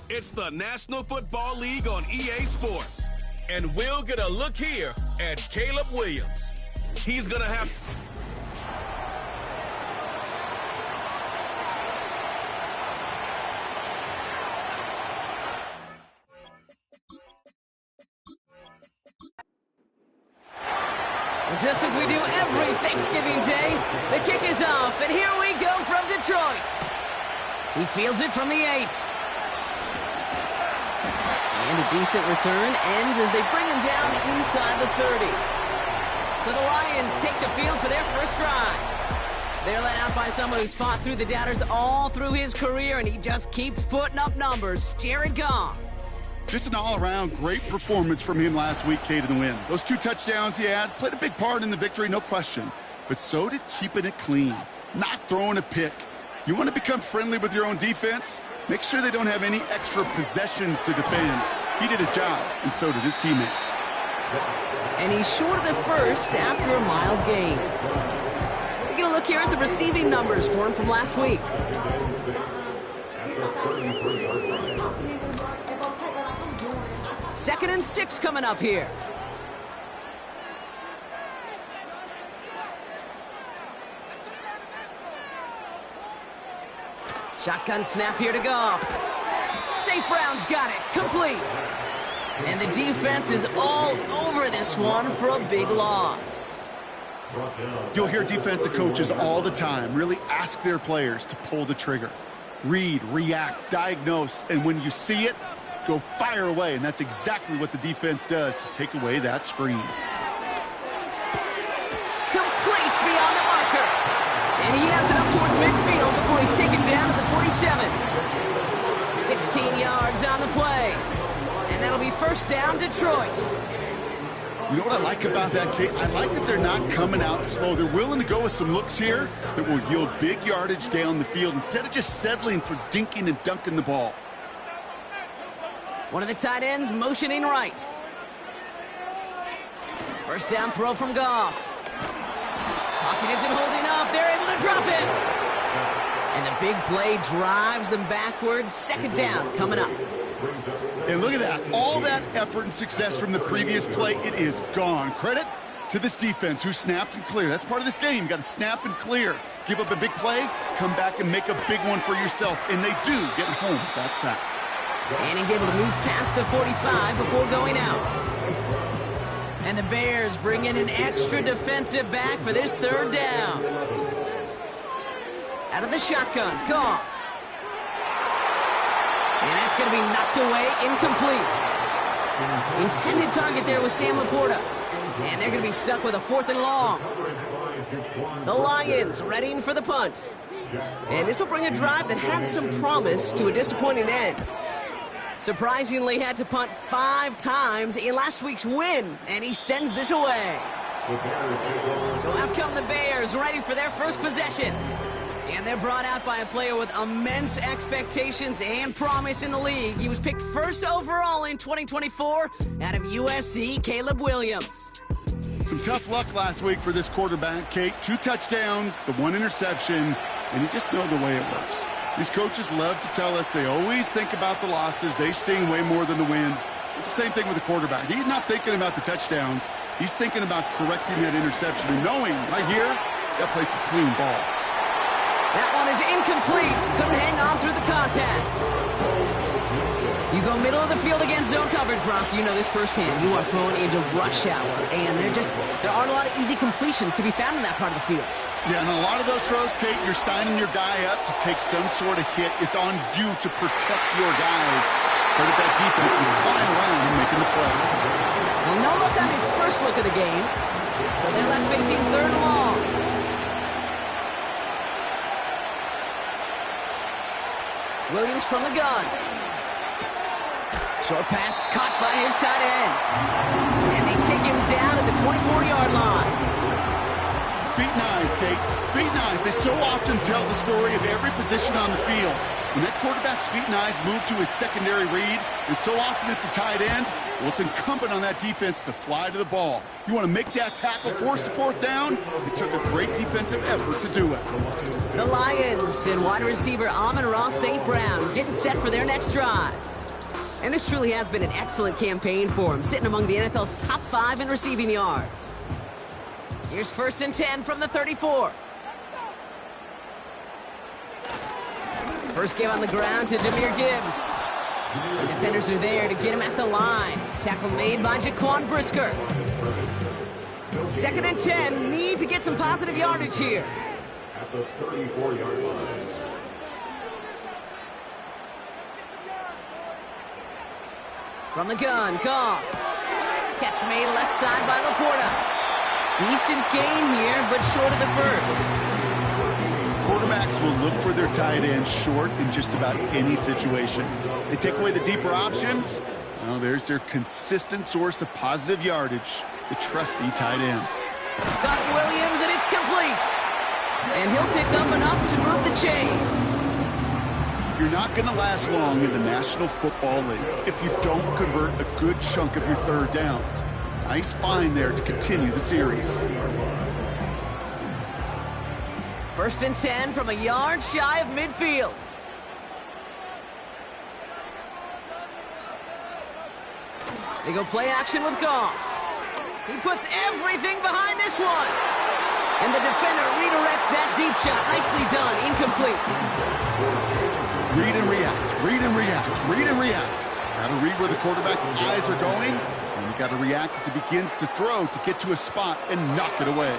It's the National Football League on EA Sports. And we'll get a look here at Caleb Williams. He's going to have... Just as we do every Thanksgiving Day, the kick is off, and here we go from Detroit. He fields it from the 8. And a decent return ends as they bring him down inside the 30. So the Lions take the field for their first drive. They're led out by someone who's fought through the doubters all through his career, and he just keeps putting up numbers. Jared Goff. Just an all-around great performance from him last week, Kate, in the win. Those 2 touchdowns he had played a big part in the victory, no question. But so did keeping it clean, not throwing a pick. You want to become friendly with your own defense? Make sure they don't have any extra possessions to defend. He did his job, and so did his teammates. And he's short of the first after a mild gain. We're going to look here at the receiving numbers for him from last week. Second and 6 coming up here. Shotgun snap here to Goff. St. Brown's got it. Complete. And the defense is all over this one for a big loss. You'll hear defensive coaches all the time really ask their players to pull the trigger. Read, react, diagnose, and when you see it, go fire away, and that's exactly what the defense does to take away that screen. Complete beyond the marker. And he has it up towards midfield before he's taken down at the 47. 16 yards on the play. And that'll be first down, Detroit. You know what I like about that, Kate? I like that they're not coming out slow. They're willing to go with some looks here that will yield big yardage down the field instead of just settling for dinking and dunking the ball. One of the tight ends motioning right. First down throw from Goff. Pocket isn't holding up. They're able to drop it. And the big play drives them backwards. Second down coming up. And look at that. All that effort and success from the previous play, it is gone. Credit to this defense who snapped and cleared. That's part of this game. You got to snap and clear. Give up a big play, come back and make a big one for yourself. And they do get home with that sack. And he's able to move past the 45 before going out. And the Bears bring in an extra defensive back for this third down. Out of the shotgun, Goff. And that's going to be knocked away, incomplete. Intended target there was Sam Laporta. And they're going to be stuck with a 4th and long. The Lions readying for the punt. And this will bring a drive that had some promise to a disappointing end. Surprisingly had to punt 5 times in last week's win, and he sends this away. So out come the Bears, ready for their first possession. And they're brought out by a player with immense expectations and promise in the league. He was picked first overall in 2024 out of USC, Caleb Williams. Some tough luck last week for this quarterback, Kate. 2 touchdowns, the 1 interception, and you just know the way it works. These coaches love to tell us they always think about the losses. They sting way more than the wins. It's the same thing with the quarterback. He's not thinking about the touchdowns. He's thinking about correcting that interception and knowing right here, he's got to play some clean ball. That one is incomplete. Couldn't hang on through the contact. You go middle of the field against zone coverage, Brock. You know this firsthand. You are thrown into rush hour, and there aren't a lot of easy completions to be found in that part of the field. Yeah, and a lot of those throws, Kate, you're signing your guy up to take some sort of hit. It's on you to protect your guys. But that defense was flying around and making the play. Well, no look on his first look of the game. So they're left facing 3rd and long. Williams from the gun. Short pass caught by his tight end. And they take him down at the 24-yard line. Feet and eyes, Kate. Feet and eyes. They so often tell the story of every position on the field. When that quarterback's feet and eyes move to his secondary read, and so often it's a tight end, well, it's incumbent on that defense to fly to the ball. You want to make that tackle, force the 4th down? It took a great defensive effort to do it. The Lions and wide receiver Amon-Ra St. Brown getting set for their next drive. And this truly has been an excellent campaign for him, sitting among the NFL's top 5 in receiving yards. Here's 1st and 10 from the 34. First give on the ground to Jahmyr Gibbs. The defenders are there to get him at the line. Tackle made by Jaquan Brisker. 2nd and 10, need to get some positive yardage here. At the 34-yard line. From the gun, Goff. Catch made left side by Laporta. Decent gain here, but short of the first. Quarterbacks will look for their tight end short in just about any situation. They take away the deeper options. Well, there's their consistent source of positive yardage, the trusty tight end. Got Williams, and it's complete. And he'll pick up enough to move the chains. You're not going to last long in the National Football League if you don't convert a good chunk of your third downs. Nice find there to continue the series. 1st and 10 from a yard shy of midfield. They go play action with Goff. He puts everything behind this one. And the defender redirects that deep shot. Nicely done. Incomplete. Read and react, read and react, read and react. Got to read where the quarterback's eyes are going, and you got to react as he begins to throw to get to a spot and knock it away.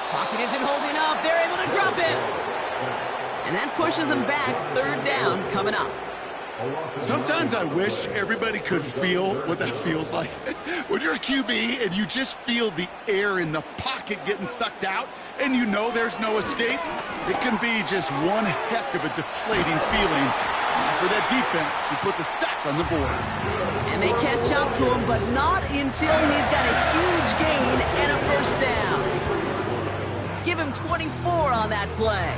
Pocket isn't holding up. They're able to drop him. And that pushes them back. 3rd down coming up. Sometimes I wish everybody could feel what that feels like. When you're a QB and you just feel the air in the pocket getting sucked out and you know there's no escape, it can be just one heck of a deflating feeling. For that defense, he puts a sack on the board. And they catch up to him, but not until he's got a huge gain and a 1st down. Give him 24 on that play.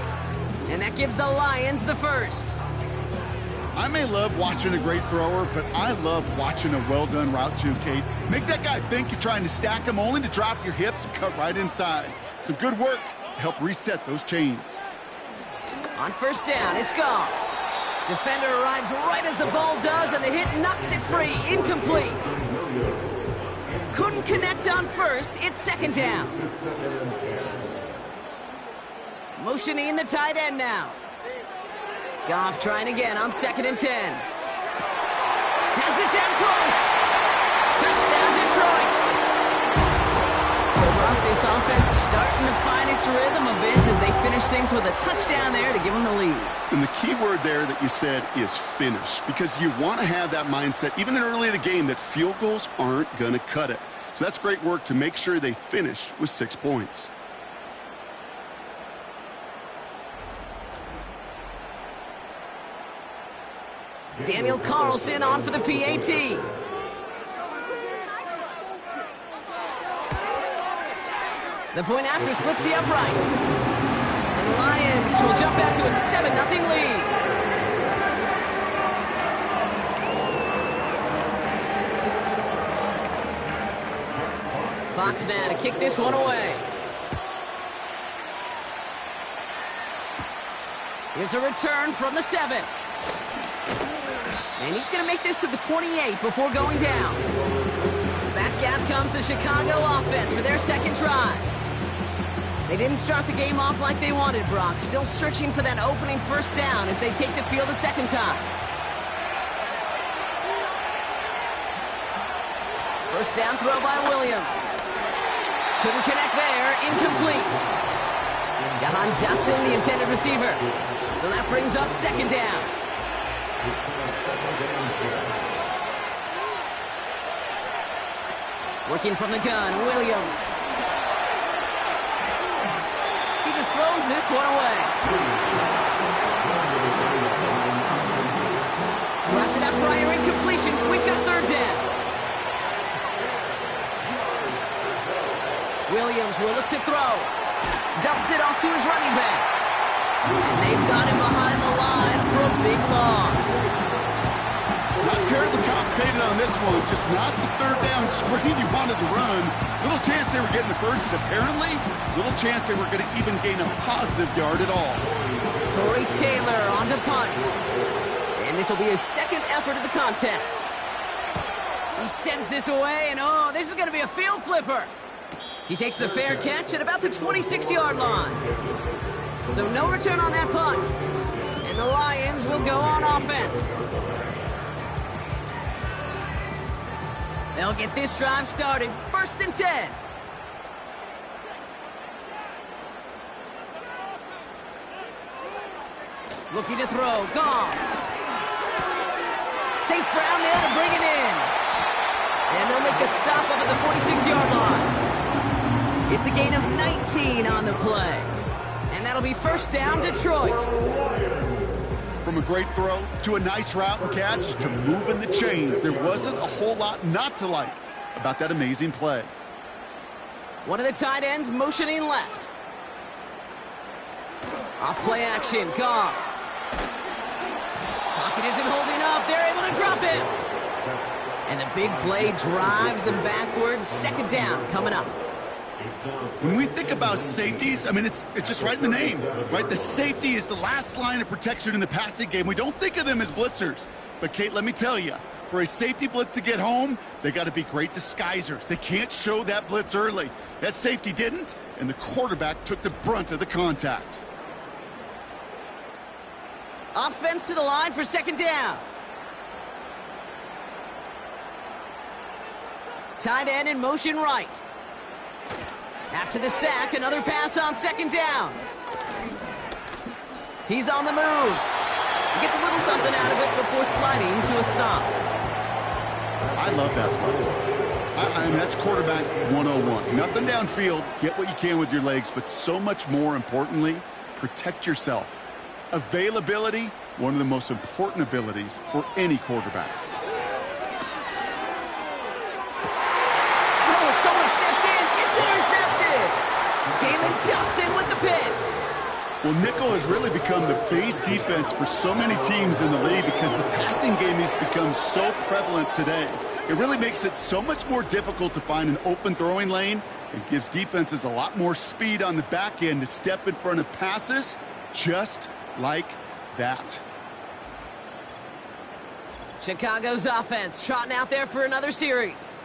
And that gives the Lions the 1st. I may love watching a great thrower, but I love watching a well-done route too, Kate. Make that guy think you're trying to stack him only to drop your hips and cut right inside. Some good work to help reset those chains. On 1st down, it's Goff. Defender arrives right as the ball does, and the hit knocks it free. Incomplete. Couldn't connect on 1st. It's 2nd down. Motioning the tight end now. Goff trying again on 2nd and 10. Has it down close. Touchdown, Detroit. So, Brock, this offense starting to find its rhythm a bit as they finish things with a touchdown there to give them the lead. And the key word there that you said is finish, because you want to have that mindset, even early in the game, that field goals aren't going to cut it. So that's great work to make sure they finish with 6 points. Daniel Carlson on for the PAT. The point after splits the uprights. And the Lions will jump out to a 7-0 lead. Fox now to kick this one away. Here's a return from the 7. And he's going to make this to the 28 before going down. Back out comes the Chicago offense for their 2nd drive. They didn't start the game off like they wanted, Brock. Still searching for that opening 1st down as they take the field a 2nd time. 1st down throw by Williams. Couldn't connect there. Incomplete. Jahan Dotson, the intended receiver. So that brings up 2nd down. Working from the gun, Williams. He just throws this one away. So after that prior incompletion, we've got 3rd down. Williams will look to throw. Dumps it off to his running back. And they've got him behind the line for a big loss. Not terribly complicated anticipated on this one, just not the third down screen you wanted to run. Little chance they were getting the first, and apparently, little chance they were going to even gain a positive yard at all. Torrey Taylor on to punt. And this will be his second effort of the contest. He sends this away, and oh, this is going to be a field flipper. He takes the fair catch at about the 26-yard line. So no return on that punt. And the Lions will go on offense. They'll get this drive started. 1st and 10. Looking to throw. Gone. St. Brown there to bring it in. And they'll make a stop up at the 46-yard line. It's a gain of 19 on the play. And that'll be 1st down, Detroit. From a great throw to a nice route and catch to moving the chains, there wasn't a whole lot not to like about that amazing play. One of the tight ends motioning left. Off play action, Goff. Pocket isn't holding up. They're able to drop him. And the big play drives them backwards. 2nd down coming up. When we think about safeties, I mean, it's just right in the name, right? The safety is the last line of protection in the passing game. We don't think of them as blitzers. But, Kate, let me tell you, for a safety blitz to get home, they got to be great disguisers. They can't show that blitz early. That safety didn't, and the quarterback took the brunt of the contact. Offense to the line for 2nd down. Tight end in motion right. After the sack, another pass on 2nd down. He's on the move. He gets a little something out of it before sliding to a stop. I love that play. I mean, that's quarterback 101. Nothing downfield. Get what you can with your legs, but so much more importantly, protect yourself. Availability, one of the most important abilities for any quarterback. Oh, someone stepped in. It's intercepted. Jalen Johnson with the pick. Well, nickel has really become the base defense for so many teams in the league because the passing game has become so prevalent today. It really makes it so much more difficult to find an open throwing lane. It gives defenses a lot more speed on the back end to step in front of passes just like that. Chicago's offense trotting out there for another series.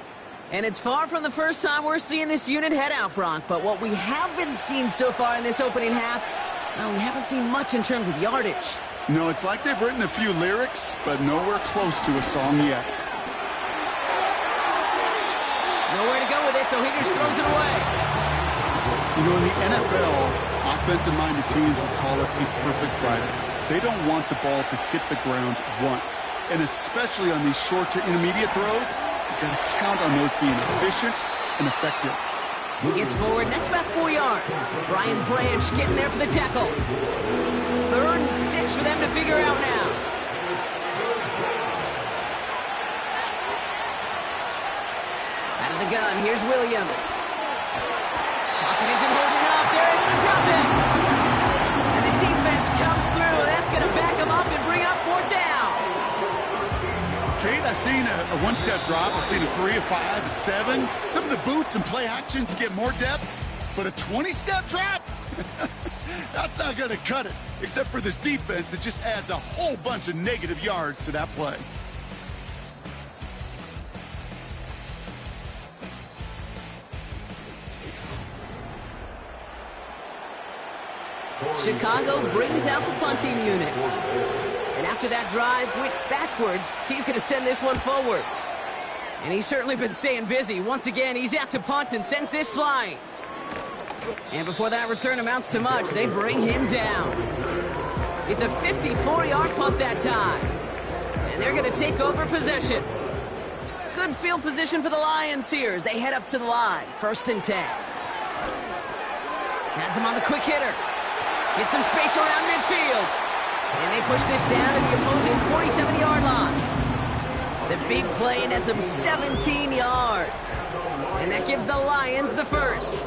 And it's far from the first time we're seeing this unit head out, Bronk. But what we haven't seen so far in this opening half, well, we haven't seen much in terms of yardage. No, it's like they've written a few lyrics, but nowhere close to a song yet. Nowhere to go with it, so he just throws it away. You know, in the NFL, offensive-minded teams will call it a perfect Friday. They don't want the ball to hit the ground once. And especially on these short to intermediate throws, you've got to count on those being efficient and effective. He gets forward, and that's about 4 yards. Brian Branch getting there for the tackle. 3rd and 6 for them to figure out now. Out of the gun, here's Williams. Pocket isn't holding up. They're able to drop him. And the defense comes through. That's going to back him up and bring up 4th down. Kate, I've seen a one-step drop. I've seen a 3, a 5, a 7. Some of the boots and play actions get more depth, but a 20-step drop? That's not going to cut it. Except for this defense, it just adds a whole bunch of negative yards to that play. Chicago brings out the punting unit. And after that drive went backwards, he's going to send this one forward. And he's certainly been staying busy. Once again, he's out to punt and sends this flying. And before that return amounts to much, they bring him down. It's a 54-yard punt that time. And they're going to take over possession. Good field position for the Lions here as they head up to the line. 1st and 10. Has him on the quick hitter. Get some space around midfield. And they push this down to the opposing 47-yard line. The big play nets them 17 yards. And that gives the Lions the first.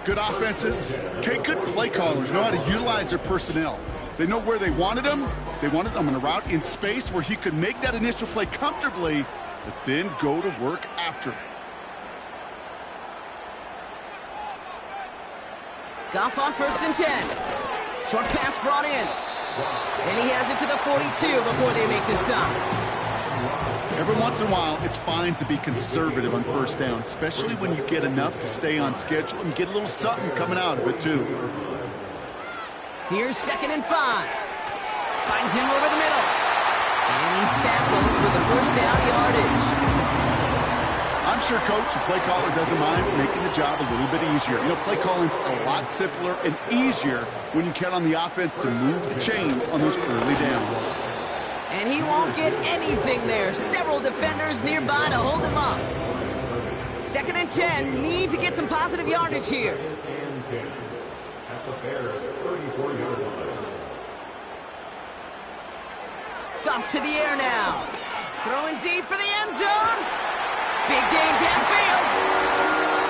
Good offenses. Okay, good play callers know how to utilize their personnel. They know where they wanted him. They wanted him on a route in space where he could make that initial play comfortably, but then go to work after. Goff on 1st and 10. Short pass brought in. And he has it to the 42 before they make the stop. Every once in a while, it's fine to be conservative on 1st down, especially when you get enough to stay on schedule and get a little something coming out of it, too. Here's 2nd and 5. Finds him over the middle. And he's tackled with the 1st down yardage. I'm sure coach and play caller doesn't mind making the job a little bit easier. You know, play calling's a lot simpler and easier when you count on the offense to move the chains on those early downs. And he won't get anything there. Several defenders nearby to hold him up. 2nd and 10. Need to get some positive yardage here. At the Bears' 34-yard line. Goff to the air now. Throwing deep for the end zone. Big gain downfield.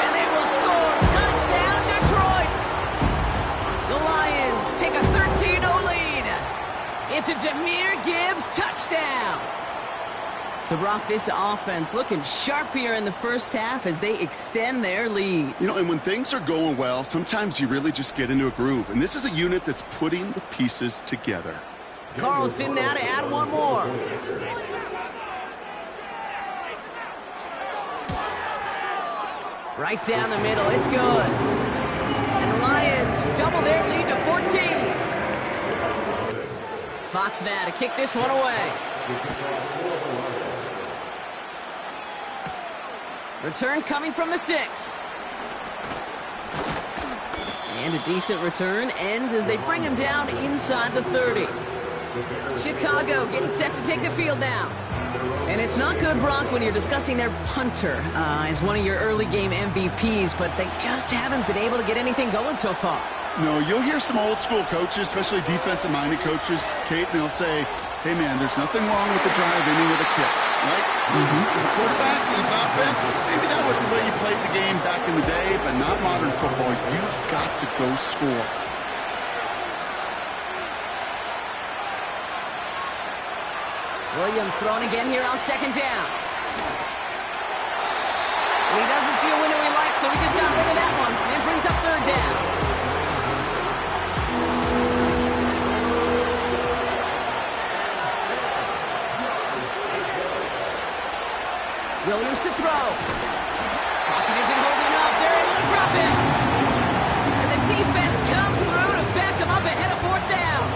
And they will score. Touchdown, Detroit. The Lions take a 13-0 lead. It's a Jahmyr Gibbs touchdown. So, Brock, this offense looking sharp here in the 1st half as they extend their lead. You know, and when things are going well, sometimes you really just get into a groove. And this is a unit that's putting the pieces together. Carlson now to add one more. Right down the middle, it's good. And the Lions double their lead to 14. Fox now to kick this one away. Return coming from the 6. And a decent return ends as they bring him down inside the 30. Chicago getting set to take the field now. And it's not good, Brock, when you're discussing their punter as one of your early game MVPs, but they just haven't been able to get anything going so far. No, you'll hear some old school coaches, especially defensive-minded coaches, Kate, and they'll say, hey, man, there's nothing wrong with the drive ending with a kick, right? As a quarterback in his offense, maybe that was the way you played the game back in the day, but not modern football. You've got to go score. Williams throwing again here on 2nd down. And he doesn't see a window he likes, so he just got rid of that one and brings up 3rd down. Williams to throw. Pocket isn't holding up. They're able to drop him. And the defense comes through to back him up ahead of 4th down.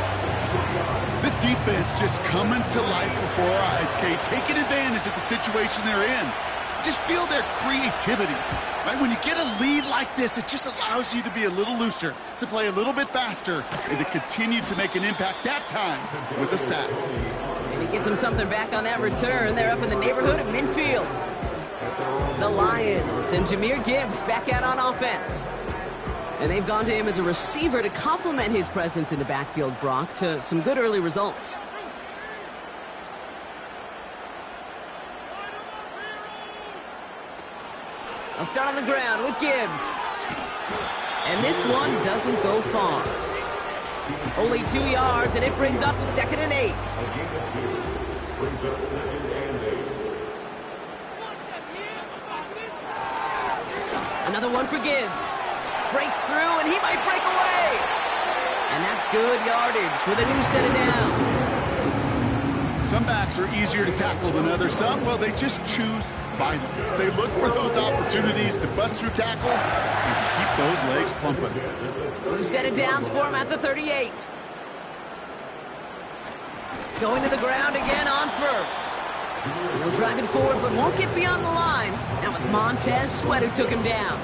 This defense just coming to life before our eyes, Kate, taking advantage of the situation they're in. Just feel their creativity, right? When you get a lead like this, it just allows you to be a little looser, to play a little bit faster, and to continue to make an impact that time with a sack. And he gets him something back on that return. They're up in the neighborhood of midfield. The Lions and Jahmyr Gibbs back out on offense. And they've gone to him as a receiver to complement his presence in the backfield, Brock, to some good early results. I'll start on the ground with Gibbs. And this one doesn't go far. Only 2 yards, and it brings up 2nd and 8. Brings up 2nd and 8. Another one for Gibbs. Breaks through, and he might break away. And that's good yardage with a new set of downs. Some backs are easier to tackle than others. Some, well, they just choose violence. They look for those opportunities to bust through tackles and keep those legs pumping. New set of downs for him at the 38. Going to the ground again on 1st. He'll drive it forward, but won't get beyond the line. That was Montez Sweat who took him down.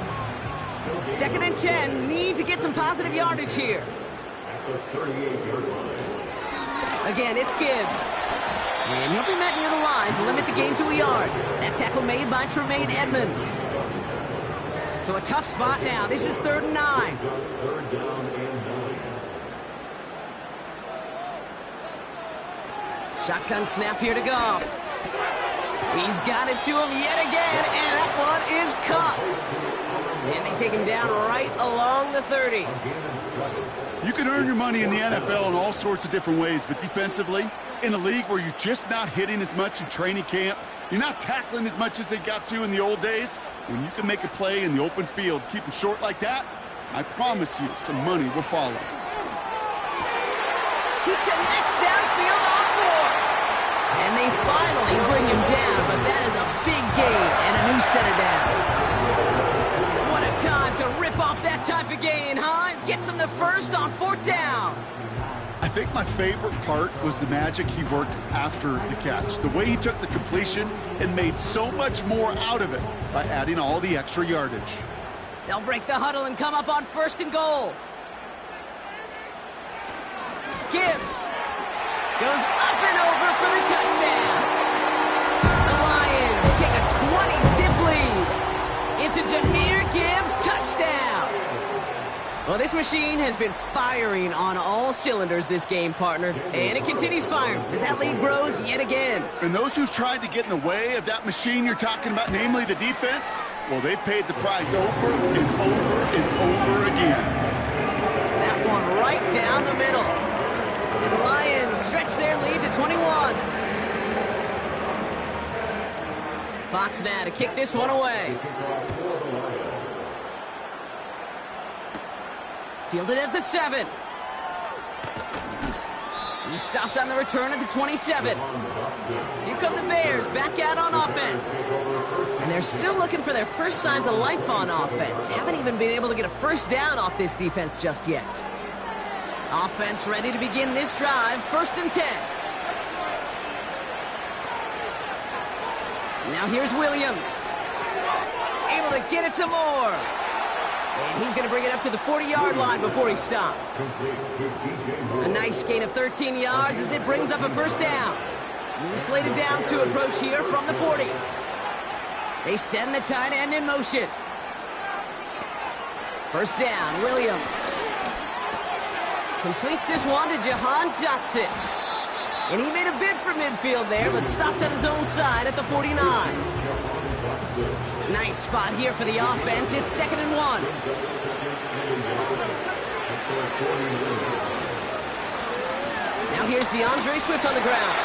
2nd and 10. Need to get some positive yardage here. At the 38-yard line. Again, it's Gibbs. And he'll be met near the line to limit the gain to a yard. That tackle made by Tremaine Edmonds. So a tough spot now. This is 3rd and 9. 3rd down and 9. Shotgun snap here to Goff. He's got it to him yet again, and that one is caught. And they take him down right along the 30. You can can earn your money in the NFL in all sorts of different ways, but defensively, in a league where you're just not hitting as much in training camp, you're not tackling as much as they got to in the old days, when you can make a play in the open field, keep them short like that, I promise you some money will follow. He connects downfield on 4. And they finally bring him down, but that is a big gain and a new set of downs. What a time to rip off that type of gain, huh? Gets him the first on 4th down. I think my favorite part was the magic he worked after the catch. The way he took the completion and made so much more out of it by adding all the extra yardage. They'll break the huddle and come up on 1st and goal. Gibbs goes up and over for the touchdown. The Lions take a 20-zip lead. It's a Jahmyr Gibbs touchdown. Well, this machine has been firing on all cylinders this game, partner. And it continues firing as that lead grows yet again. And those who've tried to get in the way of that machine you're talking about, namely the defense, well, they've paid the price over and over and over again. That one right down the middle. And the Lions stretch their lead to 21. Fox now to kick this one away. Fielded at the 7. He stopped on the return at the 27. Here come the Bears back out on offense. And they're still looking for their first signs of life on offense. Haven't even been able to get a first down off this defense just yet. Offense ready to begin this drive. 1st and 10. Now here's Williams. Able to get it to Moore. And he's going to bring it up to the 40-yard line before he stopped. A nice gain of 13 yards as it brings up a first down. New slated downs to approach here from the 40. They send the tight end in motion. First down, Williams. Completes this one to Jahan Dotson. And he made a bid for midfield there, but stopped on his own side at the 49. Nice spot here for the offense. It's 2nd and 1. Now here's DeAndre Swift on the ground.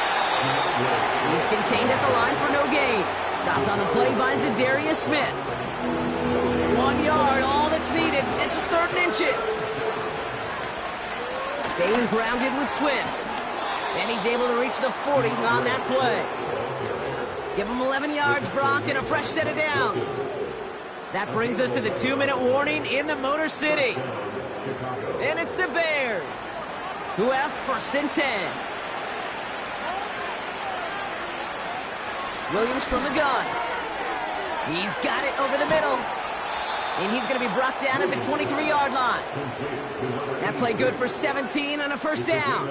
He's contained at the line for no gain. Stopped on the play by Zadarius Smith. 1 yard, all that's needed. This is 3rd and inches. Staying grounded with Swift. And he's able to reach the 40 on that play. Give him 11 yards, Brock, and a fresh set of downs. That brings us to the 2-minute warning in the Motor City. And it's the Bears, who have 1st and 10. Williams from the gun. He's got it over the middle. And he's going to be brought down at the 23-yard line. That play good for 17 and a first down.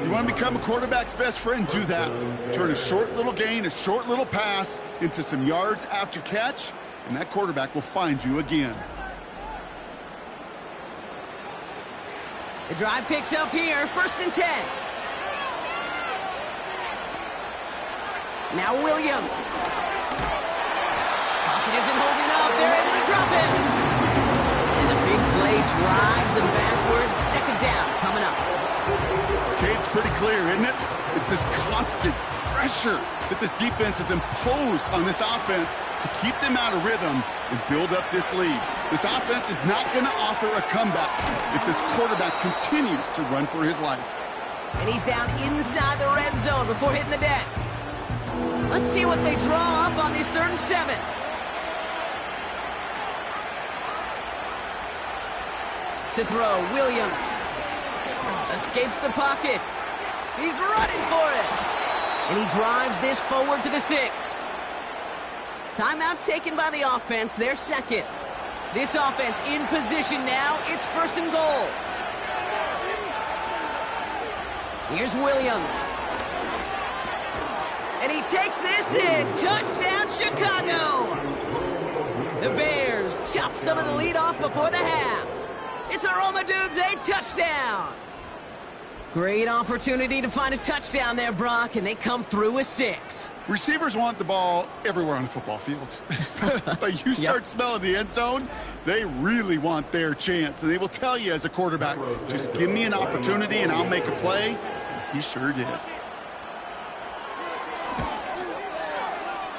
You want to become a quarterback's best friend? Do that. Turn a short little gain, a short little pass into some yards after catch, and that quarterback will find you again. The drive picks up here, 1st and 10. Now Williams. Pocket isn't holding up. They're able to drop him. And the big play drives them backwards. 2nd down coming up. Okay, it's pretty clear, isn't it? It's this constant pressure that this defense has imposed on this offense to keep them out of rhythm and build up this lead. This offense is not going to offer a comeback if this quarterback continues to run for his life. And he's down inside the red zone before hitting the deck. Let's see what they draw up on this 3rd and 7. To throw, Williams. Escapes the pocket. He's running for it. And he drives this forward to the 6. Timeout taken by the offense, their 2nd. This offense in position now. It's 1st and goal. Here's Williams. And he takes this in. Touchdown, Chicago. The Bears chop some of the lead off before the half. It's a Roma Dudes, a touchdown. Great opportunity to find a touchdown there, Brock, and they come through with 6. Receivers want the ball everywhere on the football field. But you start smelling the end zone, they really want their chance. And they will tell you as a quarterback, just give me an opportunity and I'll make a play. He sure did.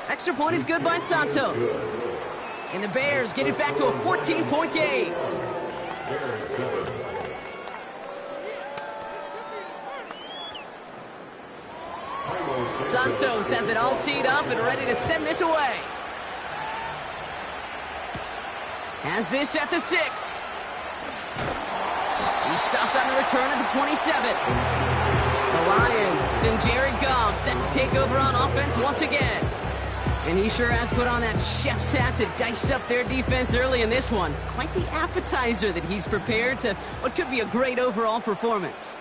Extra point is good by Santos. And the Bears get it back to a 14-point game. Santos has it all teed up and ready to send this away. Has this at the 6. He's stopped on the return at the 27. The Lions and Jared Goff set to take over on offense once again. And he sure has put on that chef's hat to dice up their defense early in this one. Quite the appetizer that he's prepared to what could be a great overall performance.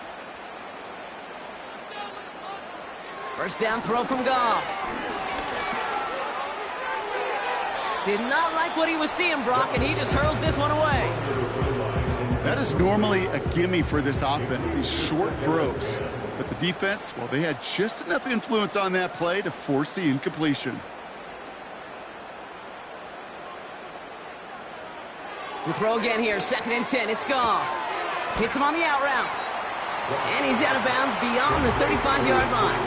First down throw from Goff. Did not like what he was seeing, Brock, and he just hurls this one away. That is normally a gimme for this offense, these short throws. But the defense, well, they had just enough influence on that play to force the incompletion. To throw again here, 2nd and 10, it's Goff. Hits him on the out route. And he's out of bounds beyond the 35-yard line.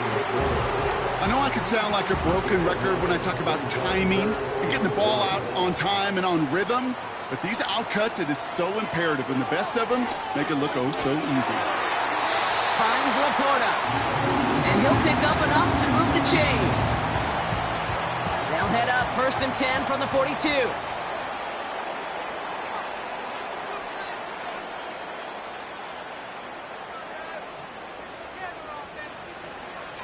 I know I could sound like a broken record when I talk about timing and getting the ball out on time and on rhythm, but these outcuts, it is so imperative, and the best of them make it look oh so easy. Finds Laporta, and he'll pick up enough to move the chains. They'll head up 1st and 10 from the 42.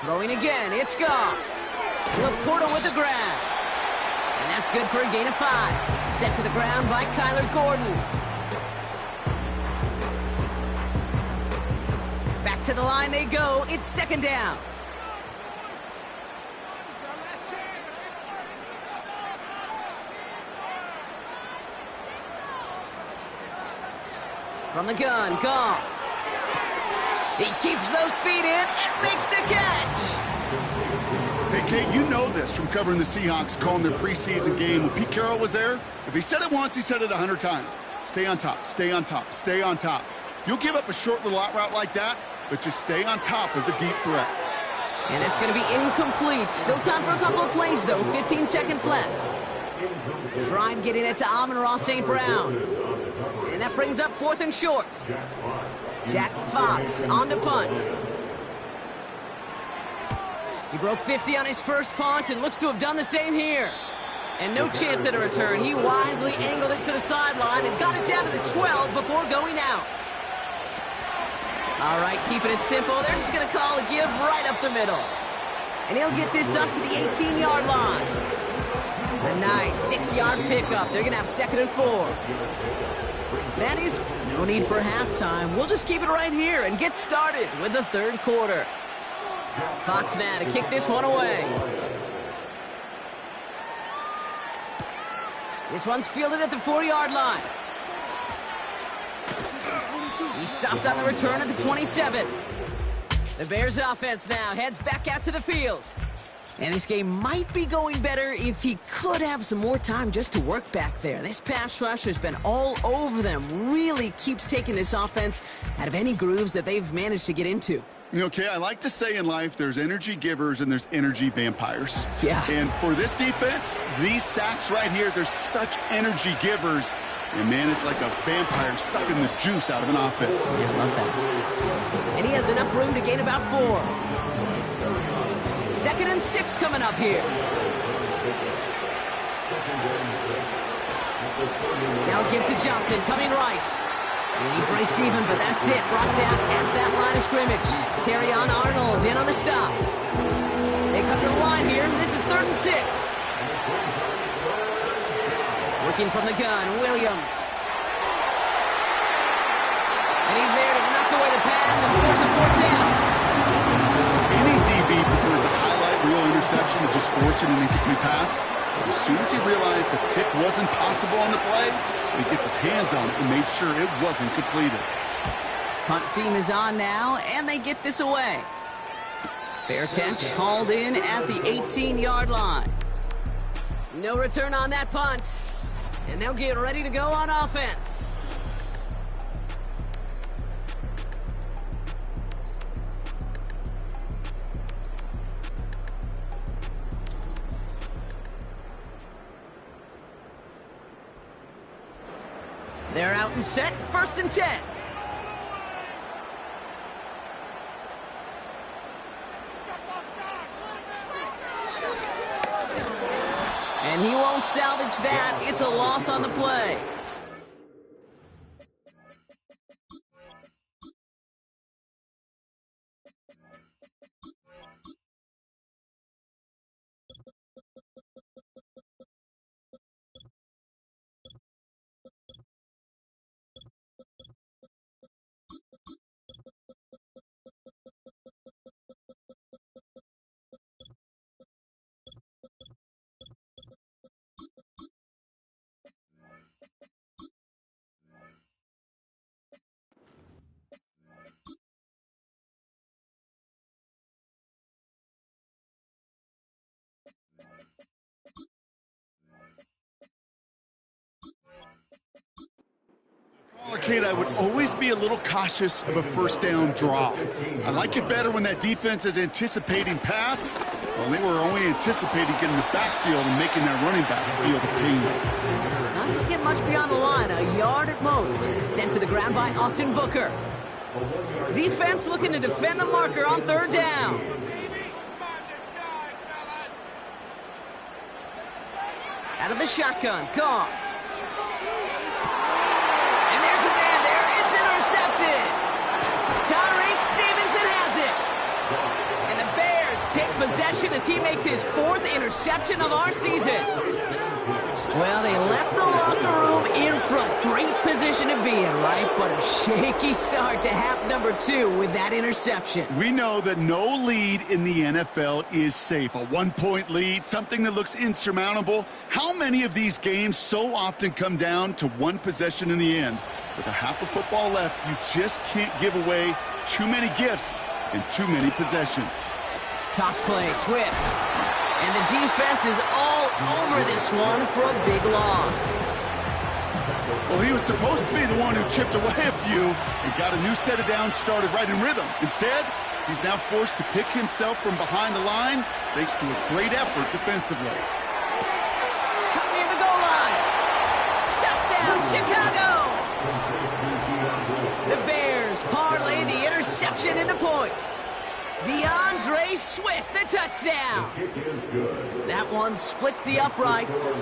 Throwing again, it's Goff. Laporta with the grab. And that's good for a gain of 5. Sent to the ground by Kyler Gordon. Back to the line they go. It's 2nd down. From the gun, Goff. He keeps those feet in and makes the catch. Hey, Kate, you know this from covering the Seahawks, calling their preseason game. When Pete Carroll was there, if he said it once, he said it 100 times. Stay on top, stay on top, stay on top. You'll give up a short little out route like that, but just stay on top of the deep threat. And that's going to be incomplete. Still time for a couple of plays, though. 15 seconds left. Tried getting it to Amon-Ra St. Brown. And that brings up 4th and short. Jack Fox on to punt. He broke 50 on his first punt and looks to have done the same here. And no chance at a return. He wisely angled it for the sideline and got it down to the 12 before going out. All right, keeping it simple. They're just going to call a give right up the middle. And he'll get this up to the 18-yard line. A nice 6-yard pickup. They're going to have 2nd and 4. That is no need for halftime. We'll just keep it right here and get started with the 3rd quarter. Fox now to kick this one away. This one's fielded at the 4-yard line. He stopped on the return at the 27. The Bears offense now heads back out to the field. And this game might be going better if he could have some more time just to work back there. This pass rush has been all over them. Really keeps taking this offense out of any grooves that they've managed to get into. Okay, I like to say in life there's energy givers and there's energy vampires. Yeah. And for this defense, these sacks right here, they're such energy givers. And, man, it's like a vampire sucking the juice out of an offense. Yeah, I love that. And he has enough room to gain about 4. 2nd and 6 coming up here. Now give to Johnson, coming right. And he breaks even, but that's it. Brought down at that line of scrimmage. Terrion Arnold in on the stop. They come to the line here. This is 3rd and 6. Working from the gun, Williams. And he's there to knock away the pass and force a 4th down. Any DB prefers a highlight reel interception to just forcing an incomplete pass. As soon as he realized the pick wasn't possible on the play, he gets his hands on it and made sure it wasn't completed. Punt team is on now, and they get this away. Fair catch hauled in at the 18-yard line. No return on that punt, and they'll get ready to go on offense. They're out and set, 1st and 10. And he won't salvage that. It's a loss on the play. Kate, I would always be a little cautious of a 1st down draw. I like it better when that defense is anticipating pass. Well, they were only anticipating getting the backfield and making that running back feel the pain. Doesn't get much beyond the line, a yard at most. Sent to the ground by Austin Booker. Defense looking to defend the marker on 3rd down. Out of the shotgun, Goff. And there's a man there, it's intercepted. Tyreek Stevenson has it. And the Bears take possession as he makes his 4th interception of our season. Well, they left the locker room in front. Great position to be in, right? But a shaky start to half number 2 with that interception. We know that no lead in the NFL is safe. A 1-point lead, something that looks insurmountable. How many of these games so often come down to 1 possession in the end? With a half of football left, you just can't give away too many gifts and too many possessions. Toss play, Swift. And the defense is all over this one for a big loss. Well, he was supposed to be the one who chipped away a few and got a new set of downs started right in rhythm. Instead, he's now forced to pick himself from behind the line thanks to a great effort defensively. Come near the goal line. Touchdown, Chicago! The Bears parlay the interception into points. DeAndre Swift, the touchdown. That one splits the uprights.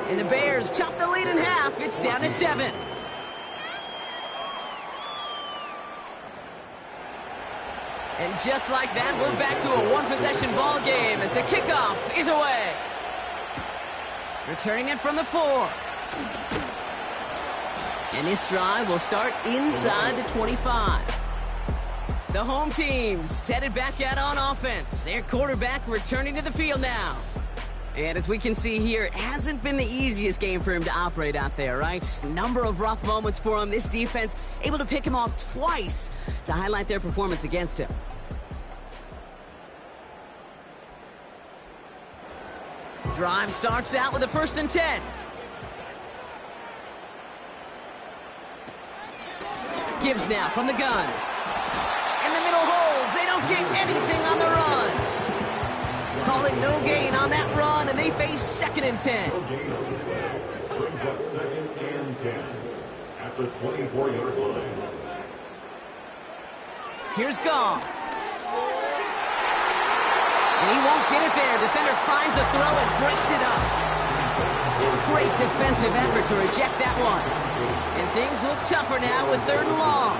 And the Bears chop the lead in half. It's down to 7. And just like that, we're back to a 1-possession ball game as the kickoff is away. Returning it from the 4. And this drive will start inside the 25. The home team's headed back out on offense. Their quarterback returning to the field now. And as we can see here, it hasn't been the easiest game for him to operate out there, right? Number of rough moments for him. This defense able to pick him off twice to highlight their performance against him. Drive starts out with a 1st and 10. Gibbs now from the gun. In the middle holds. They don't get anything on the run. Call it no gain on that run, and they face 2nd and 10. Brings up 2nd and 10 at the 24-yard line. Here's Goff. And he won't get it there. Defender finds a throw and breaks it up. Great defensive effort to reject that one. And things look tougher now with 3rd and long.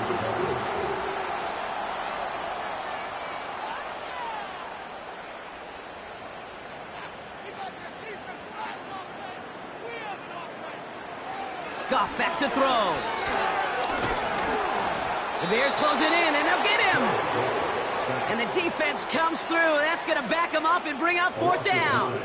Goff back to throw. The Bears close it in, and they'll get him. And the defense comes through. That's going to back him up and bring up 4th down.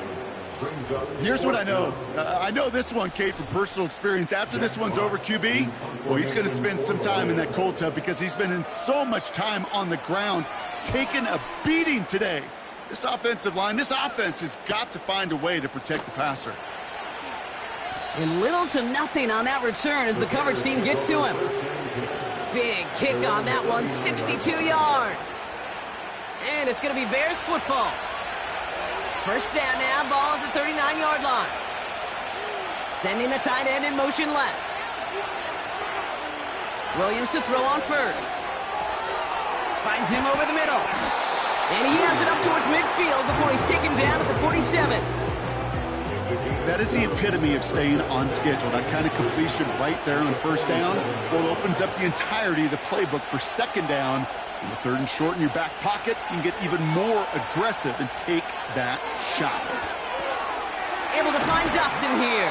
Here's what I know. I know this one, Kate, from personal experience. After this one's over, QB, well, he's going to spend some time in that cold tub because he's been in so much time on the ground, taking a beating today. This offensive line, this offense has got to find a way to protect the passer. And little to nothing on that return as the coverage team gets to him. Big kick on that one, 62 yards. And it's going to be Bears football. First down now, ball at the 39-yard line. Sending the tight end in motion left. Williams to throw on first. Finds him over the middle. And he has it up towards midfield before he's taken down at the 47. That is the epitome of staying on schedule. That kind of completion right there on first down, well, opens up the entirety of the playbook for second down. In the third and short in your back pocket, you can get even more aggressive and take that shot. Able to find Dotson here.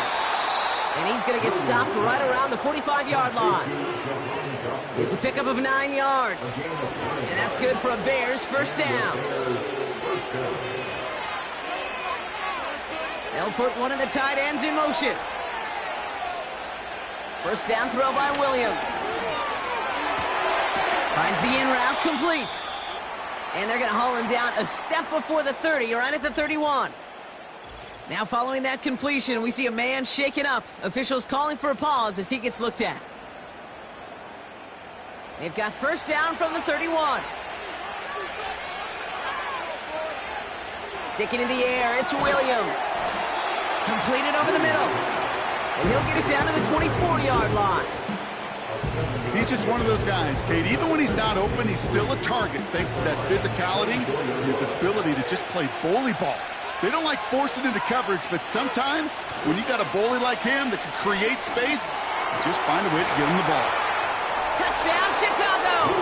And he's going to get stopped right around the 45-yard line. It's a pickup of 9 yards. And that's good for a Bears first down. They'll put one of the tight ends in motion. First down throw by Williams. Finds the in route complete. And they're going to haul him down a step before the 30, right at the 31. Now following that completion, we see a man shaken up. Officials calling for a pause as he gets looked at. They've got first down from the 31. Sticking in the air, it's Williams. Completed over the middle. And he'll get it down to the 24-yard line. He's just one of those guys, Kate. Even when he's not open, he's still a target thanks to that physicality and his ability to just play bully ball. They don't like forcing into coverage, but sometimes when you got a bully like him that can create space, just find a way to get him the ball. Touchdown, Chicago!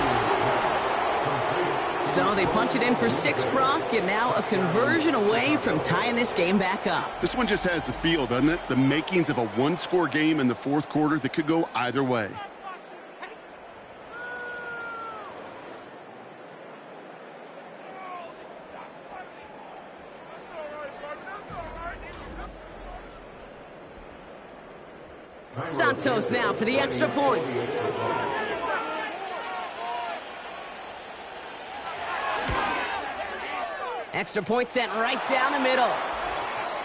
So they punch it in for 6, Brock, and now a conversion away from tying this game back up. This one just has the feel, doesn't it? The makings of a one-score game in the fourth quarter that could go either way. Santos now for the extra point. Extra point sent right down the middle.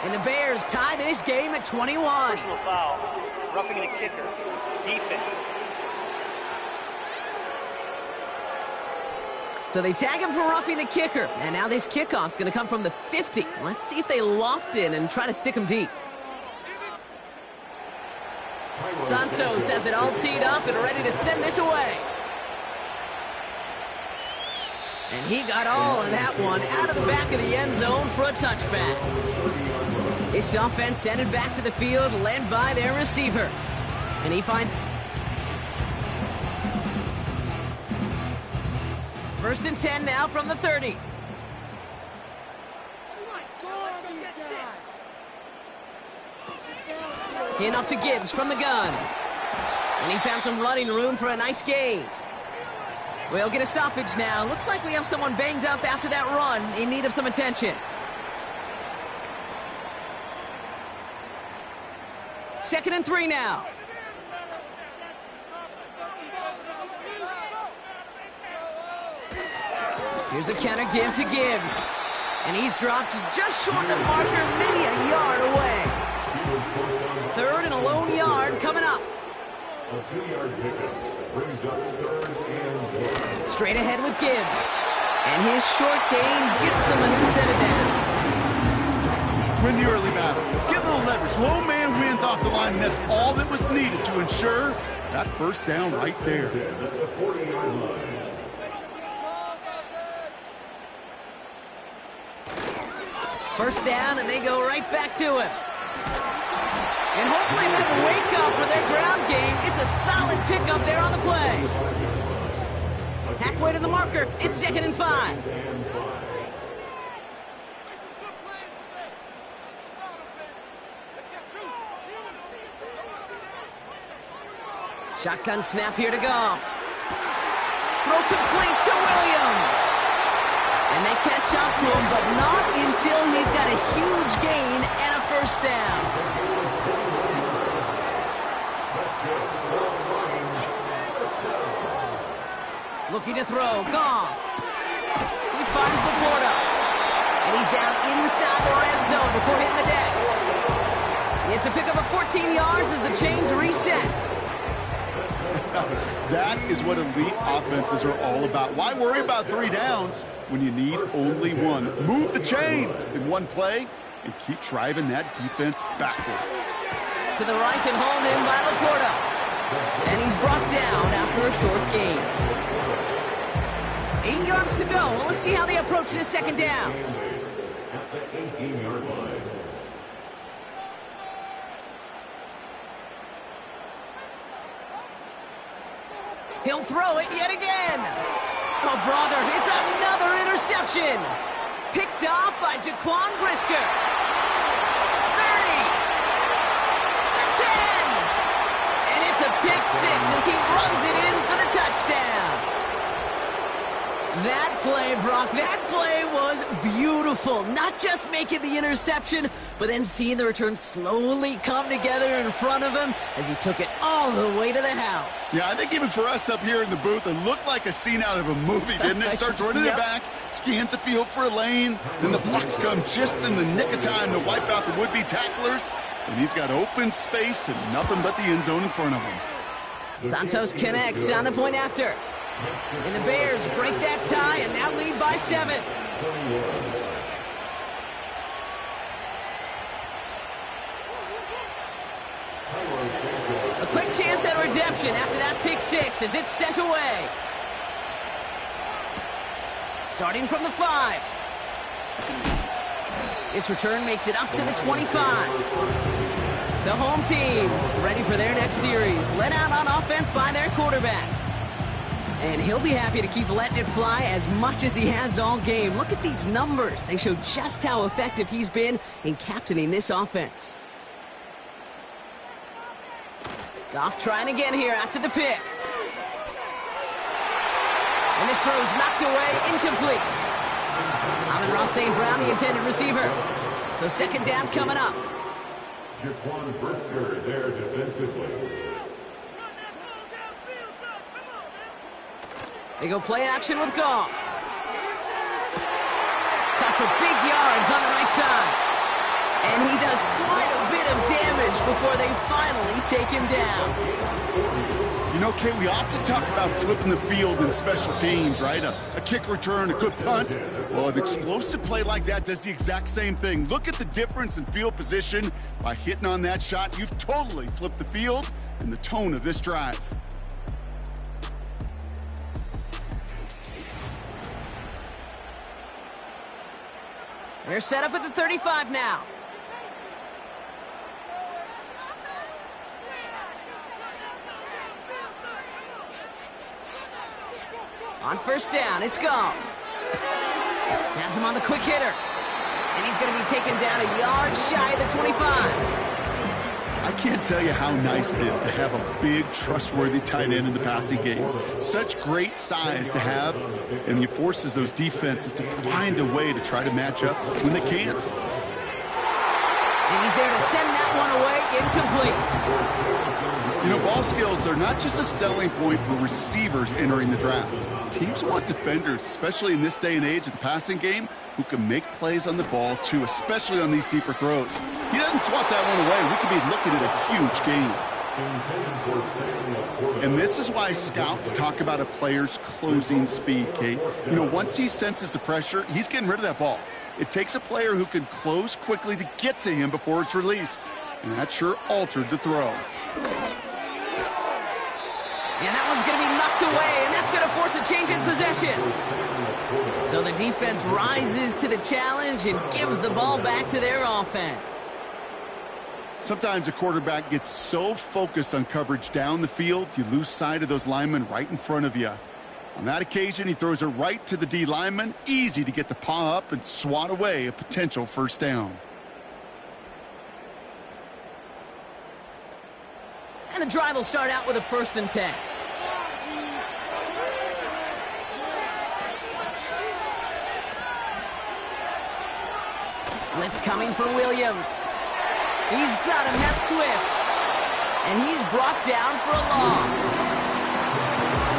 And the Bears tie this game at 21. Personal foul, roughing the kicker, defense. So they tag him for roughing the kicker. And now this kickoff's going to come from the 50. Let's see if they loft in and try to stick him deep. Santos has it all teed up and ready to send this away. And he got all of that one out of the back of the end zone for a touchback. This offense headed back to the field, led by their receiver. And he finds... First and 10 now from the 30. Enough to Gibbs from the gun. And he found some running room for a nice gain. We'll get a stoppage now. Looks like we have someone banged up after that run in need of some attention. Second and 3 now. Here's a counter give to Gibbs. And he's dropped just short of the marker, maybe a yard away. Third and a lone yard coming up. A 2-yard pickup brings up third and 1. Straight ahead with Gibbs. And his short gain gets them a new set of downs. Win the early battle. Get a little leverage. Low man wins off the line, and that's all that was needed to ensure that first down right there. At the 40-yard line. First down, and they go right back to him. And hopefully a bit of a wake-up for their ground game. It's a solid pickup there on the play. Halfway to the marker, it's second and 5. Shotgun snap here to go. Throw complete to Williams. And they catch up to him, but not until he's got a huge gain and a first down. Looking to throw, Goff. He finds Laporta. And he's down inside the red zone before hitting the deck. It's a pickup of 14 yards as the chains reset. That is what elite offenses are all about. Why worry about 3 downs when you need only one? Move the chains in one play and keep driving that defense backwards. To the right and hauled in by Laporta. And he's brought down after a short gain. 8 yards to go. Well, let's see how they approach this second down. At the 18-yard line. He'll throw it yet again. Oh, brother, it's another interception. Picked off by Jaquan Brisker. 30. The 10. And it's a pick 6 as he runs it in for the touchdown. That play, Brock, that play was beautiful. Not just making the interception, but then seeing the return slowly come together in front of him as he took it all the way to the house. Yeah, I think even for us up here in the booth, it looked like a scene out of a movie, didn't it? Starts running it back, scans the field for a lane, then the blocks come just in the nick of time to wipe out the would-be tacklers, and he's got open space and nothing but the end zone in front of him. Santos connects on the point after. And the Bears break that tie and now lead by 7. A quick chance at redemption after that pick 6 as it's sent away. Starting from the 5. This return makes it up to the 25. The home teams ready for their next series. Led out on offense by their quarterback. And he'll be happy to keep letting it fly as much as he has all game. Look at these numbers. They show just how effective he's been in captaining this offense. Goff trying again here after the pick. And this throw's knocked away, incomplete. Amon-Ra St. Brown, the intended receiver. So second down coming up. Jaquan Brisker there defensively. They go play action with Goff. Caught for big yards on the right side. And he does quite a bit of damage before they finally take him down. You know, Kate, we often talk about flipping the field in special teams, right? A kick return, a good punt. Well, an explosive play like that does the exact same thing. Look at the difference in field position. By hitting on that shot, you've totally flipped the field and the tone of this drive. They're set up at the 35 now. On first down, it's Goff. Has him on the quick hitter. And he's going to be taken down a yard shy of the 25. I can't tell you how nice it is to have a big, trustworthy tight end in the passing game. Such great size to have, and he forces those defenses to find a way to try to match up when they can't. And he's there to send that one away, incomplete. You know, ball skills are not just a selling point for receivers entering the draft. Teams want defenders, especially in this day and age of the passing game, who can make plays on the ball, too, especially on these deeper throws. He doesn't swat that one away. We could be looking at a huge gain. And this is why scouts talk about a player's closing speed, Kate. You know, once he senses the pressure, he's getting rid of that ball. It takes a player who can close quickly to get to him before it's released. And that sure altered the throw. And that one's going to be knocked away, and that's going to force a change in possession. So the defense rises to the challenge and gives the ball back to their offense. Sometimes a quarterback gets so focused on coverage down the field, you lose sight of those linemen right in front of you. On that occasion, he throws it right to the D lineman. Easy to get the paw up and swat away a potential first down. And the drive will start out with a 1st and 10. Blitz coming for Williams. He's got him. That's Swift. And he's brought down for a loss.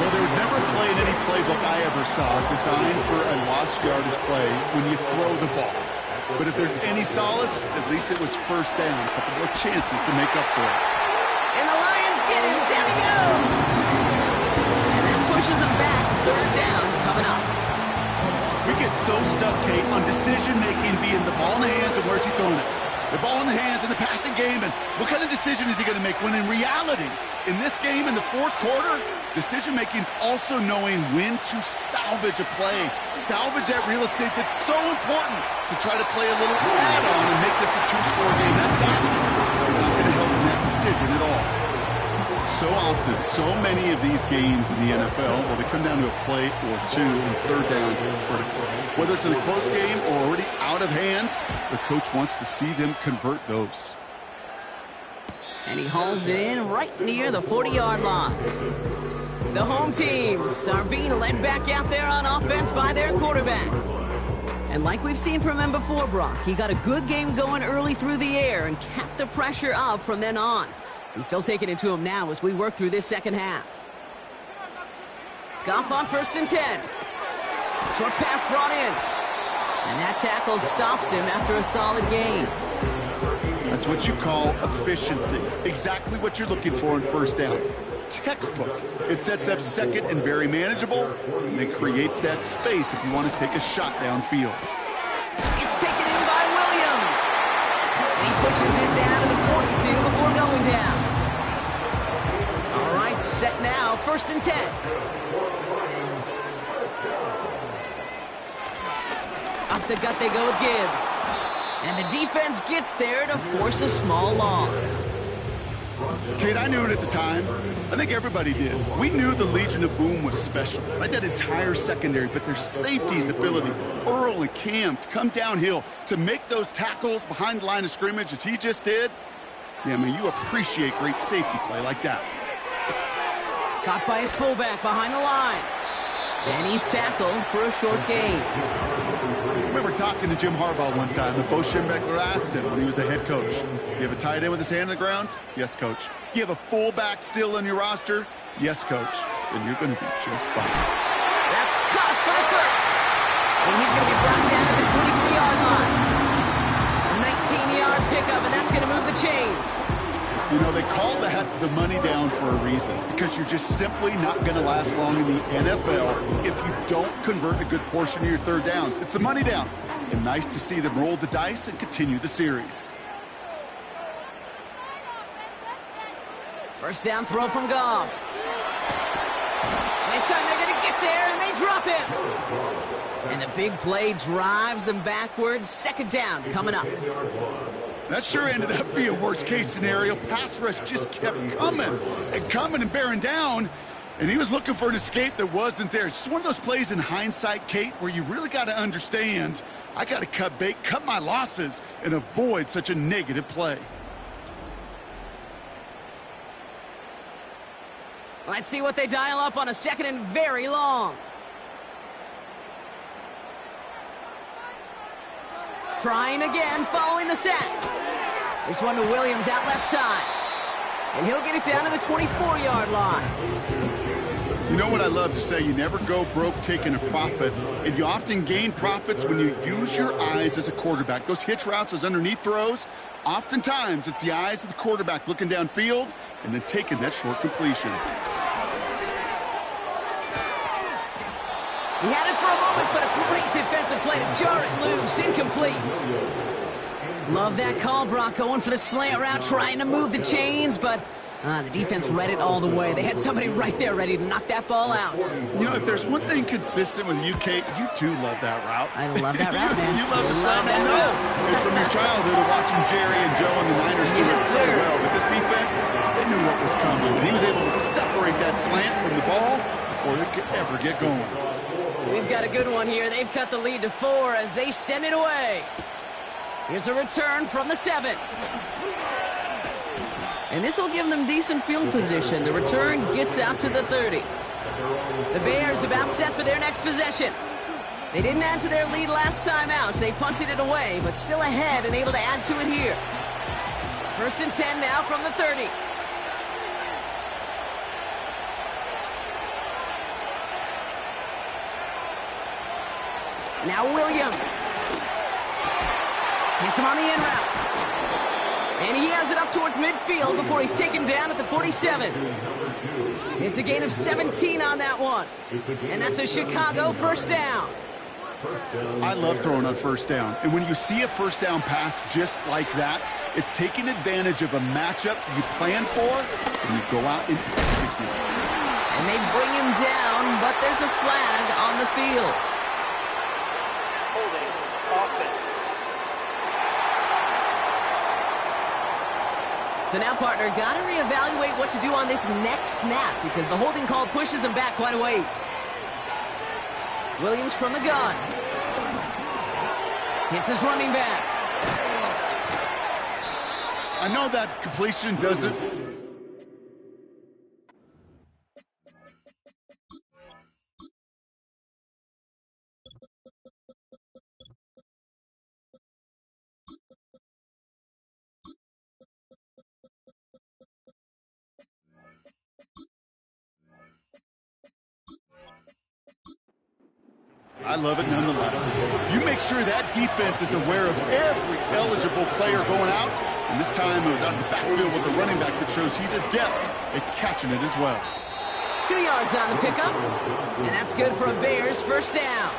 Well, there was never a play in any playbook I ever saw designed for a lost yardage play when you throw the ball. But if there's any solace, at least it was first down. A couple more chances to make up for it. And the Lions get him. Down he goes. And that pushes him back. Third down coming up. We get so stuck, Kate, on decision-making being the ball in the hands and where's he throwing it. The ball in the hands in the passing game, and what kind of decision is he going to make? When in reality, in this game, in the fourth quarter, decision-making is also knowing when to salvage a play. Salvage that real estate that's so important to try to play a little add-on and make this a two-score game. That's not going to help in that decision at all. So often, so many of these games in the NFL, well, they come down to a play or two and third downs are critical. Whether it's in a close game or already out of hands, the coach wants to see them convert those. And he hauls it in right near the 40-yard line. The home teams are being led back out there on offense by their quarterback. And like we've seen from him before, Brock, he got a good game going early through the air and kept the pressure up from then on. He's still taking it to him now as we work through this second half. Goff on 1st and 10. Short pass brought in. And that tackle stops him after a solid gain. That's what you call efficiency. Exactly what you're looking for in first down. Textbook. It sets up second and very manageable, and it creates that space if you want to take a shot downfield. It's taken in by Williams. And he pushes this down to the 42 before going down. All right, set now, 1st and 10. Up the gut they go with Gibbs. And the defense gets there to force a small loss. Kate, I knew it at the time. I think everybody did. We knew the Legion of Boom was special, right? That entire secondary, but their safety's ability, Earl and Cam, to come downhill, to make those tackles behind the line of scrimmage as he just did. Yeah, I mean, you appreciate great safety play like that. Caught by his fullback behind the line. And he's tackled for a short gain. I remember talking to Jim Harbaugh one time, and Bo Schembechler asked him when he was a head coach, you have a tight end with his hand on the ground? Yes, coach. You have a fullback still on your roster? Yes, coach. Then you're going to be just fine. That's caught for the first. And he's going to be brought down at the 23-yard line. A 19-yard pickup, and that's going to move the chains. You know, they call that the money down for a reason, because you're just simply not going to last long in the NFL if you don't convert a good portion of your third downs. It's the money down. And nice to see them roll the dice and continue the series. First down throw from Goff. And this time they're going to get there, and they drop him. And the big play drives them backwards. Second down coming up. That sure ended up being a worst-case scenario. Pass rush just kept coming and bearing down, and he was looking for an escape that wasn't there. It's just one of those plays in hindsight, Kate, where you really got to understand, I got to cut bait, cut my losses, and avoid such a negative play. Let's see what they dial up on a second and very long. Trying again, following the sack. This one to Williams out left side. And he'll get it down to the 24-yard line. You know what I love to say? You never go broke taking a profit. And you often gain profits when you use your eyes as a quarterback. Those hitch routes, those underneath throws, oftentimes it's the eyes of the quarterback looking downfield and then taking that short completion. He had it for a moment, but a great defensive play to jar it loose. Incomplete. Love that call, Brock. Going for the slant route, trying to move the chains, but the defense read it all the way. They had somebody right there ready to knock that ball out. You know, if there's one thing consistent with you, Kate, you do love that route. I love that route, man. You love the slant. I know. It's from your childhood of watching Jerry and Joe and the Niners do it so well. But this defense, they knew what was coming. And he was able to separate that slant from the ball before it could ever get going. We've got a good one here. They've cut the lead to 4 as they send it away. Here's a return from the 7. And this will give them decent field position. The return gets out to the 30. The Bears about set for their next possession. They didn't add to their lead last time out. They punted it away, but still ahead and able to add to it here. 1st and 10 now from the 30. Now Williams. Hits him on the in route. And he has it up towards midfield before he's taken down at the 47. It's a gain of 17 on that one. And that's a Chicago first down. I love throwing on first down. And when you see a first down pass just like that, it's taking advantage of a matchup you plan for, and you go out and execute. And they bring him down, but there's a flag on the field. Holding offense. So now, partner, got to reevaluate what to do on this next snap because the holding call pushes him back quite a ways. Williams from the gun. Hits his running back. I know that completion doesn't... I love it nonetheless. You make sure that defense is aware of every eligible player going out. And this time it was out in the backfield with the running back that shows he's adept at catching it as well. 2 yards on the pickup. And that's good for a Bears first down.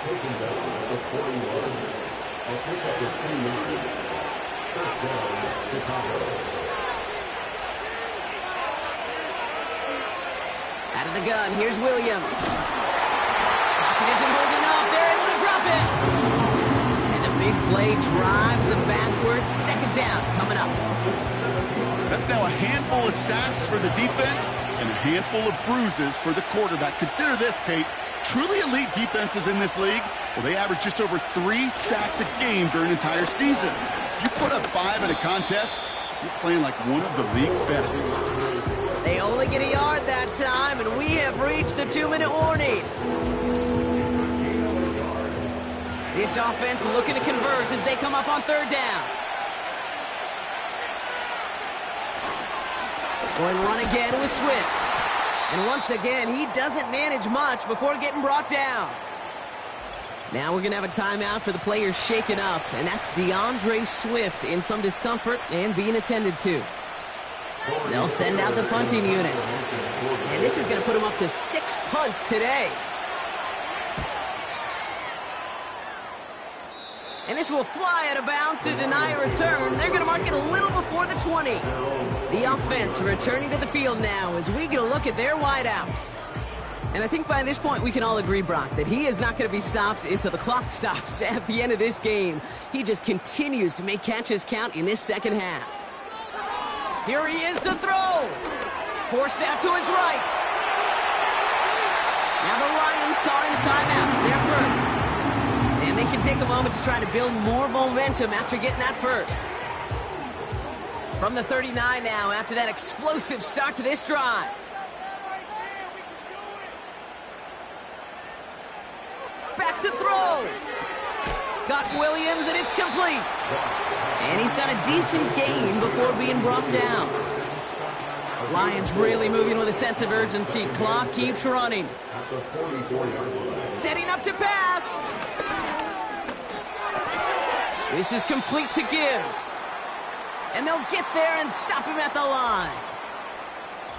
Out of the gun, here's Williams. Isn't holding up. They're able to drop it. And a big play drives them backwards. 2nd down coming up. That's now a handful of sacks for the defense and a handful of bruises for the quarterback. Consider this, Kate. Truly elite defenses in this league, well, they average just over 3 sacks a game during an entire season. You put up 5 in a contest, you're playing like one of the league's best. They only get a yard that time, and we have reached the 2-minute warning. This offense looking to convert as they come up on 3rd down. Going run again with Swift. And once again, he doesn't manage much before getting brought down. Now we're going to have a timeout for the players shaken up, and that's DeAndre Swift in some discomfort and being attended to. They'll send out the punting unit. And this is going to put him up to 6 punts today. And this will fly out of bounds to deny a return. They're going to mark it a little before the 20. The offense returning to the field now as we get a look at their wideouts. And I think by this point we can all agree, Brock, that he is not going to be stopped until the clock stops at the end of this game. He just continues to make catches count in this second half. Here he is to throw. Forced out to his right. Now the Lions calling a timeout. They're first. And they can take a moment to try to build more momentum after getting that first. From the 39 now, after that explosive start to this drive. Back to throw. Got Williams, and it's complete. And he's got a decent gain before being brought down. Lions really moving with a sense of urgency. Clock keeps running. Setting up to pass. This is complete to Gibbs. And they'll get there and stop him at the line.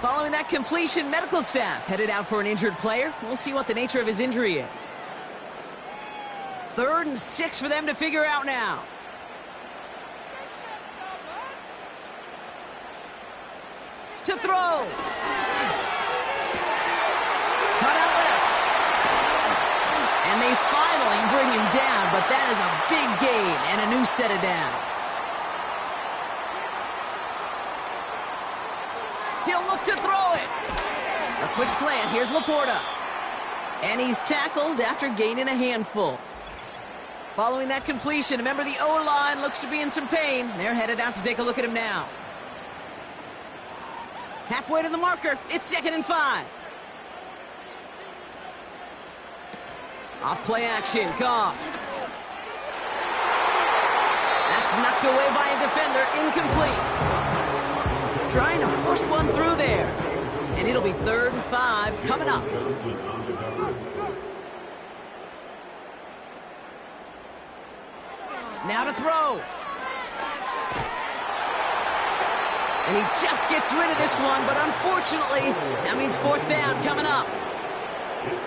Following that completion, medical staff headed out for an injured player. We'll see what the nature of his injury is. 3rd and 6 for them to figure out now. To throw. Cut out left. And they finally bring him down, but that is a big gain and a new set of downs. He'll look to throw it. A quick slant. Here's Laporta. And he's tackled after gaining a handful. Following that completion, remember the O-line looks to be in some pain. They're headed out to take a look at him now. Halfway to the marker. It's 2nd and 5. Off play action, Goff. That's knocked away by a defender, incomplete. Trying to force one through there. And it'll be 3rd and 5 coming up. Now to throw. And he just gets rid of this one, but unfortunately, that means 4th down coming up.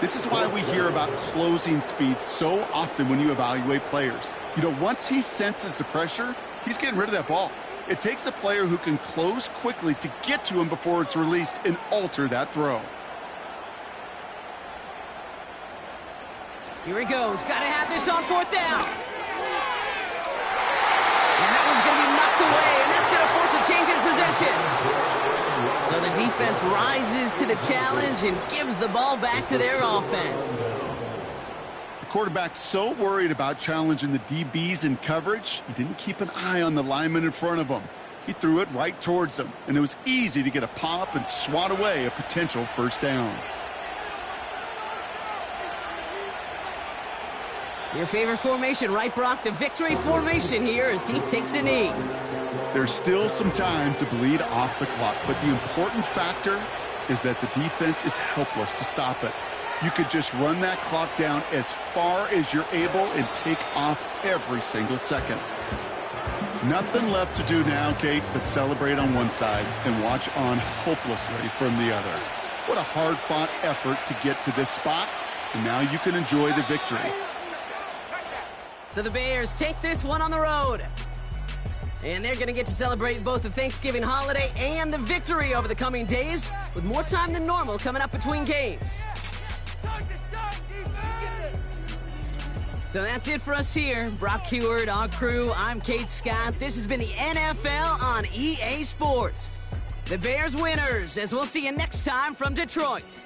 This is why we hear about closing speed so often when you evaluate players. You know, once he senses the pressure, he's getting rid of that ball. It takes a player who can close quickly to get to him before it's released and alter that throw. Here he goes. Got to have this on 4th down. And that one's going to be knocked away, and that's going to force a change in possession. So the defense rises to the challenge and gives the ball back to their offense. The quarterback's so worried about challenging the DBs in coverage, he didn't keep an eye on the lineman in front of him. He threw it right towards him, and it was easy to get a pop and swat away a potential 1st down. Your favorite formation, right, Brock? The victory formation here as he takes a knee. There's still some time to bleed off the clock, but the important factor is that the defense is helpless to stop it. You could just run that clock down as far as you're able and take off every single second. Nothing left to do now, Kate, but celebrate on one side and watch on hopelessly from the other. What a hard-fought effort to get to this spot, and now you can enjoy the victory. So the Bears take this one on the road. And they're going to get to celebrate both the Thanksgiving holiday and the victory over the coming days, with more time than normal coming up between games. So that's it for us here. Brock Heward, our crew, I'm Kate Scott. This has been the NFL on EA Sports. The Bears winners, as we'll see you next time from Detroit.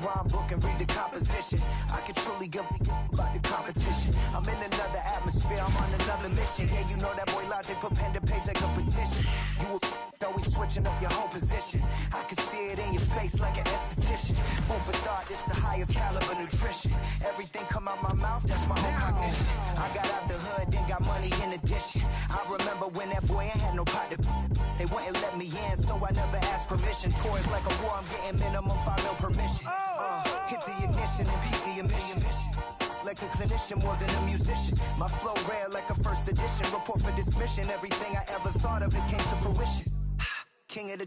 rhyme book and read the composition. I can truly give about the competition. I'm in another atmosphere, I'm on another mission. Yeah, you know that boy Logic put pen to page like a petition. You always switching up your whole position. I can see it in your face like an esthetician. Food for thought, it's the highest caliber nutrition. Everything come out my mouth, that's my own cognition. I got out the hood, then got money in addition. I remember when that boy ain't had no pot to. They wouldn't let me in, so I never asked permission. Toys like a war, I'm getting minimum 5 mil permission. Hit the ignition and beat the emission. Like a clinician more than a musician. My flow rare like a first edition. Report for dismission. Everything I ever thought of, it came to fruition. King of the